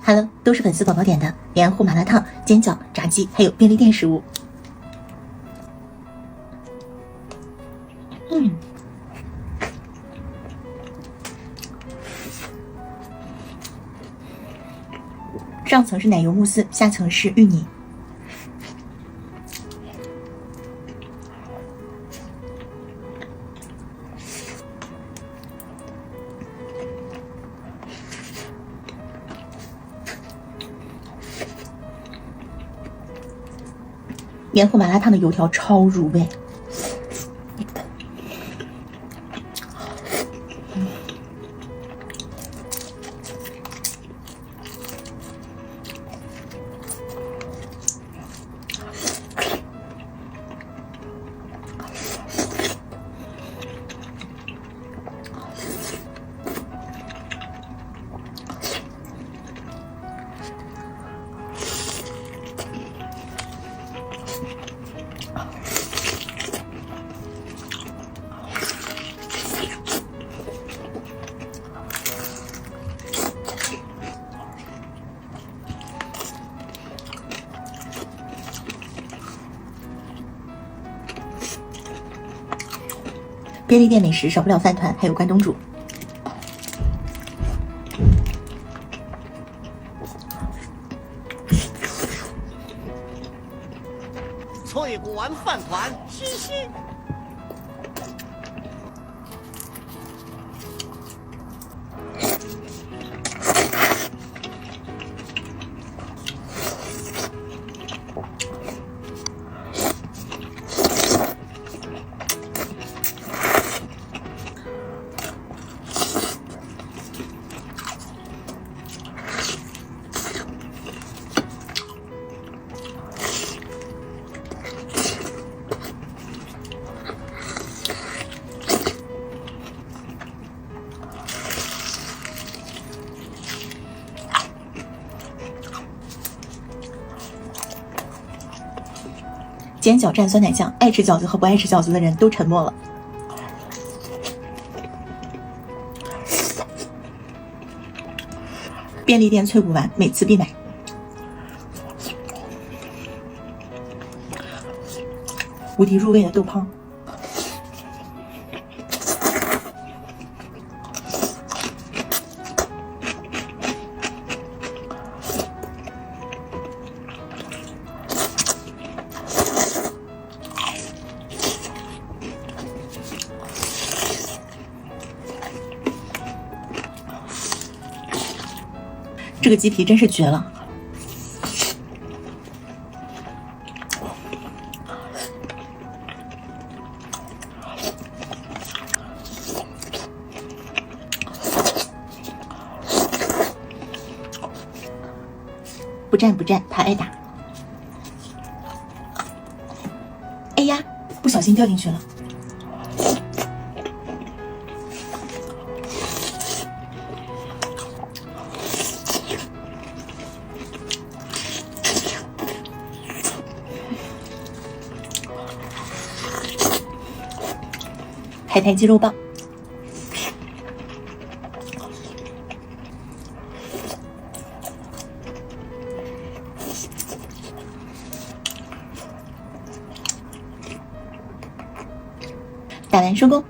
Hello， 都是粉丝宝宝点的盐湖麻辣烫、煎饺、炸鸡，还有便利店食物。上层是奶油慕斯，下层是芋泥。盐湖麻辣烫的油条超入味。便利店美食少不了饭团，还有关东煮。脆骨丸饭团，嘻嘻。煎饺蘸酸奶酱，爱吃饺子和不爱吃饺子的人都沉默了。便利店脆骨丸，每次必买。无敌入味的豆泡。这个鸡皮真是绝了！不蘸不蘸，怕挨打。哎呀，不小心掉进去了。海苔鸡肉棒，打完收工。